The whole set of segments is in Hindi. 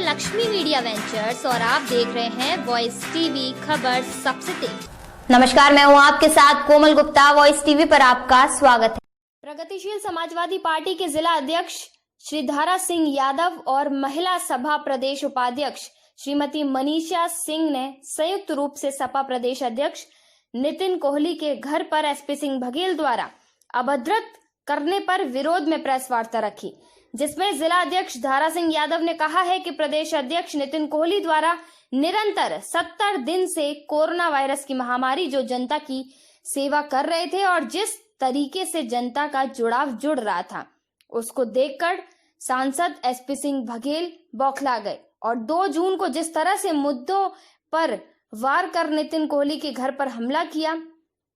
लक्ष्मी मीडिया वेंचर्स और आप देख रहे हैं वॉइस टीवी खबर सबसे तेज। नमस्कार, मैं हूं आपके साथ कोमल गुप्ता। वॉइस टीवी पर आपका स्वागत है। प्रगतिशील समाजवादी पार्टी के जिला अध्यक्ष श्री धारा सिंह यादव और महिला सभा प्रदेश उपाध्यक्ष श्रीमती मनीषा सिंह ने संयुक्त रूप से सपा प्रदेश अध्यक्ष नितिन कोहली के घर पर एसपी सिंह बघेल द्वारा अभद्रत करने पर विरोध में प्रेस वार्ता रखी, जिसमें जिला अध्यक्ष धारा सिंह यादव ने कहा है कि प्रदेश अध्यक्ष नितिन कोहली द्वारा निरंतर 70 दिन से कोरोना वायरस की महामारी जो जनता की सेवा कर रहे थे और जिस तरीके से जनता का जुड़ाव जुड़ रहा था, उसको देखकर सांसद एसपी सिंह बघेल बौखला गए और 2 जून को जिस तरह से मुद्दों पर वार कर नितिन कोहली के घर पर हमला किया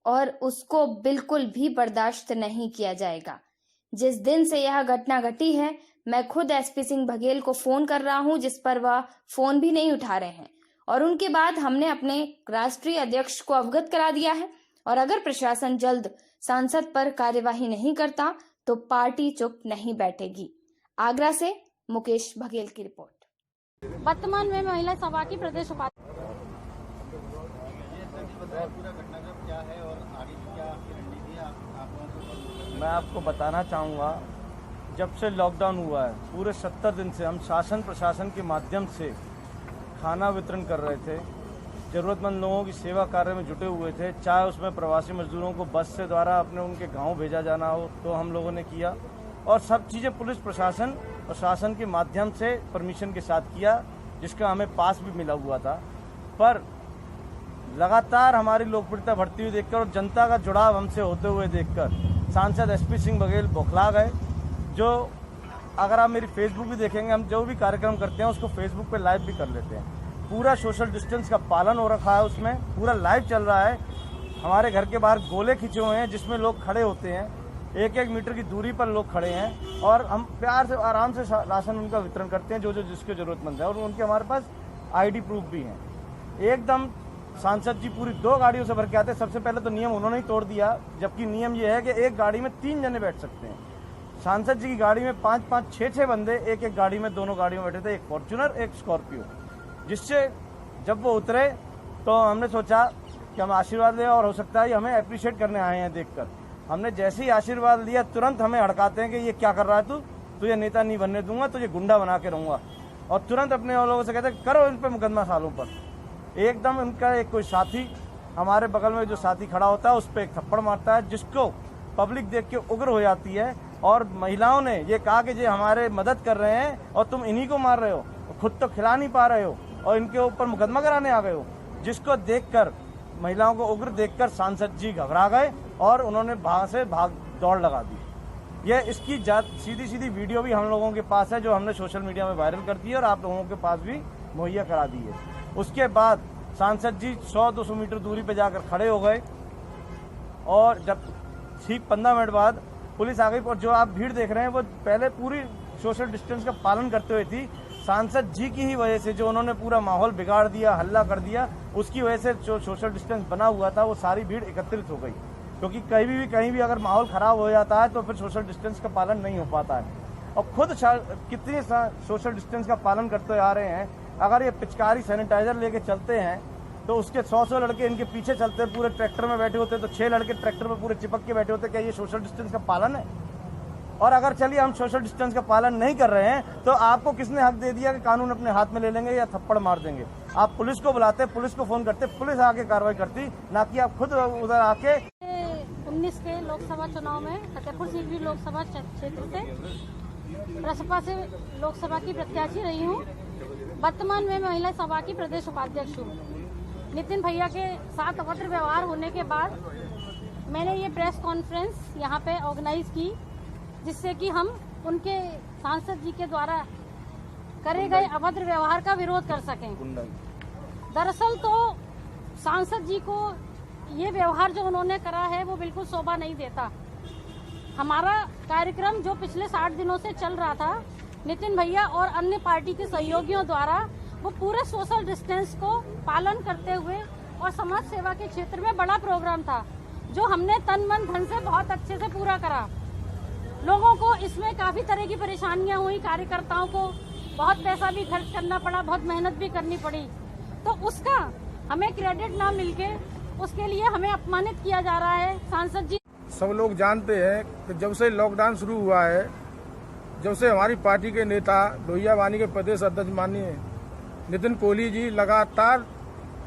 और उसको बिल्कुल भी बर्दाश्त नहीं किया जाएगा। जिस दिन से यह घटना घटी है, मैं खुद एसपी सिंह बघेल को फोन कर रहा हूं, जिस पर वह फोन भी नहीं उठा रहे हैं और उनके बाद हमने अपने राष्ट्रीय अध्यक्ष को अवगत करा दिया है और अगर प्रशासन जल्द सांसद पर कार्यवाही नहीं करता तो पार्टी चुप नहीं बैठेगी। आगरा से मुकेश बघेल की रिपोर्ट। वर्तमान में महिला सभा की प्रदेश उपाध्यक्ष। मैं आपको बताना चाहूँगा, जब से लॉकडाउन हुआ है पूरे 70 दिन से हम शासन प्रशासन के माध्यम से खाना वितरण कर रहे थे, ज़रूरतमंद लोगों की सेवा कार्य में जुटे हुए थे। चाहे उसमें प्रवासी मजदूरों को बस से द्वारा अपने उनके गांव भेजा जाना हो तो हम लोगों ने किया और सब चीज़ें पुलिस प्रशासन और शासन के माध्यम से परमिशन के साथ किया, जिसका हमें पास भी मिला हुआ था। पर लगातार हमारी लोकप्रियता बढ़ती हुई देखकर और जनता का जुड़ाव हमसे होते हुए देखकर सांसद एसपी सिंह बघेल बौखला गए। जो अगर आप मेरी फेसबुक भी देखेंगे, हम जो भी कार्यक्रम करते हैं उसको फेसबुक पे लाइव भी कर लेते हैं। पूरा सोशल डिस्टेंस का पालन हो रखा है, उसमें पूरा लाइव चल रहा है। हमारे घर के बाहर गोले खींचे हुए हैं जिसमें लोग खड़े होते हैं, 1-1 मीटर की दूरी पर लोग खड़े हैं और हम प्यार से आराम से राशन उनका वितरण करते हैं जो जिसको जरूरतमंद है और उनके हमारे पास आईडी प्रूफ भी हैं। एकदम सांसद जी पूरी 2 गाड़ियों से भर के आते हैं। सबसे पहले तो नियम उन्होंने ही तोड़ दिया, जबकि नियम ये है कि एक गाड़ी में 3 जने बैठ सकते हैं। सांसद जी की गाड़ी में 5-5, 6-6 बंदे एक गाड़ी में, दोनों गाड़ियों में बैठे थे, एक फॉर्च्यूनर एक स्कॉर्पियो। जिससे जब वो उतरे तो हमने सोचा कि हम आशीर्वाद लें और हो सकता है हमें अप्रिशिएट करने आए हैं। देखकर हमने जैसे ही आशीर्वाद लिया तुरंत हमें हड़काते हैं कि ये क्या कर रहा है, तू ये नेता नहीं बनने दूंगा, तुझे गुंडा बना के रहूंगा। और तुरंत अपने लोगों से कहते हैं करो इन पर मुकदमा सालों पर। एकदम उनका एक कोई साथी हमारे बगल में जो साथी खड़ा होता है उस पर एक थप्पड़ मारता है, जिसको पब्लिक देख के उग्र हो जाती है। और महिलाओं ने ये कहा कि ये हमारे मदद कर रहे हैं और तुम इन्हीं को मार रहे हो, खुद तो खिला नहीं पा रहे हो और इनके ऊपर मुकदमा कराने आ गए हो। जिसको देखकर महिलाओं को उग्र देखकर सांसद जी घबरा गए और उन्होंने भाग दौड़ लगा दी। ये इसकी सीधी वीडियो भी हम लोगों के पास है, जो हमने सोशल मीडिया में वायरल कर दी है और आप लोगों के पास भी मुहैया करा दी है। उसके बाद सांसद जी 100-200 मीटर दूरी पर जाकर खड़े हो गए और जब ठीक 15 मिनट बाद पुलिस आ गई। और जो आप भीड़ देख रहे हैं वो पहले पूरी सोशल डिस्टेंस का पालन करते हुए थी। सांसद जी की ही वजह से जो उन्होंने पूरा माहौल बिगाड़ दिया, हल्ला कर दिया, उसकी वजह से जो सोशल डिस्टेंस बना हुआ था वो सारी भीड़ एकत्रित हो गई। क्योंकि कहीं भी अगर माहौल खराब हो जाता है तो फिर सोशल डिस्टेंस का पालन नहीं हो पाता है। और खुद कितने सोशल डिस्टेंस का पालन करते आ रहे हैं। अगर ये पिचकारी सैनिटाइजर लेके चलते हैं तो उसके 100 लड़के इनके पीछे चलते हैं, पूरे ट्रैक्टर में बैठे होते हैं, तो 6 लड़के ट्रैक्टर में पूरे चिपक के बैठे होते हैं। क्या ये सोशल डिस्टेंस का पालन है? और अगर चलिए हम सोशल डिस्टेंस का पालन नहीं कर रहे हैं तो आपको किसने हक दे दिया कि कानून अपने हाथ में ले लेंगे या थप्पड़ मार देंगे? आप पुलिस को बुलाते, पुलिस को फोन करते, पुलिस आके कार्रवाई करती, ना कि आप खुद उधर आके। 19 के लोकसभा चुनाव में फतेहपुर सीकरी लोकसभा क्षेत्र से बसपा से लोकसभा की प्रत्याशी रही हूँ। वर्तमान में महिला सभा की प्रदेश उपाध्यक्ष हूँ। नितिन भैया के साथ अभद्र व्यवहार होने के बाद मैंने ये प्रेस कॉन्फ्रेंस यहाँ पे ऑर्गेनाइज की, जिससे कि हम उनके सांसद जी के द्वारा करे गए अभद्र व्यवहार का विरोध कर सकें। दरअसल तो सांसद जी को ये व्यवहार जो उन्होंने करा है वो बिल्कुल शोभा नहीं देता। हमारा कार्यक्रम जो पिछले 60 दिनों से चल रहा था, नितिन भैया और अन्य पार्टी के सहयोगियों द्वारा, वो पूरे सोशल डिस्टेंस को पालन करते हुए और समाज सेवा के क्षेत्र में बड़ा प्रोग्राम था, जो हमने तन मन धन से बहुत अच्छे से पूरा करा। लोगों को इसमें काफी तरह की परेशानियां हुई, कार्यकर्ताओं को बहुत पैसा भी खर्च करना पड़ा, बहुत मेहनत भी करनी पड़ी, तो उसका हमें क्रेडिट ना मिलके उसके लिए हमें अपमानित किया जा रहा है। सांसद जी, सब लोग जानते हैं कि जब से लॉकडाउन शुरू हुआ है, जब से हमारी पार्टी के नेता लोहिया वानी के प्रदेश अध्यक्ष माननीय नितिन कोहली जी लगातार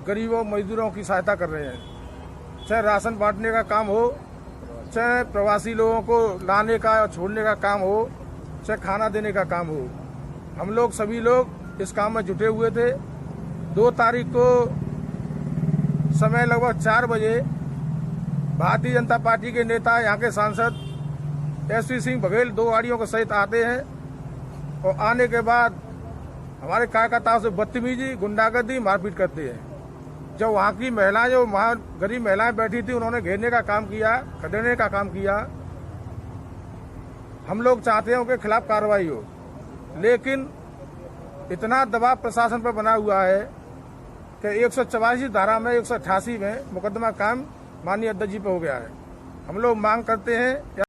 गरीबों मजदूरों की सहायता कर रहे हैं। चाहे राशन बांटने का काम हो, चाहे प्रवासी लोगों को लाने का और छोड़ने का काम हो, चाहे खाना देने का काम हो, हम लोग सभी लोग इस काम में जुटे हुए थे। 2 तारीख को समय लगभग 4 बजे भारतीय जनता पार्टी के नेता, यहाँ के सांसद SV सिंह बघेल 2 गाड़ियों के सहित आते हैं और आने के बाद हमारे कार्यकर्ताओं से बदतमीजी, गुंडागर्दी, मारपीट करते हैं। जब वहाँ की महिलाएं, जो वहाँ गरीब महिलाएं बैठी थी, उन्होंने घेरने का काम किया, खदेड़ने का काम किया। हम लोग चाहते हैं उनके खिलाफ कार्रवाई हो, लेकिन इतना दबाव प्रशासन पर बना हुआ है कि 184 धारा में 188 में मुकदमा कायम माननीय अध्यक्ष जी पे हो गया है। हम लोग मांग करते हैं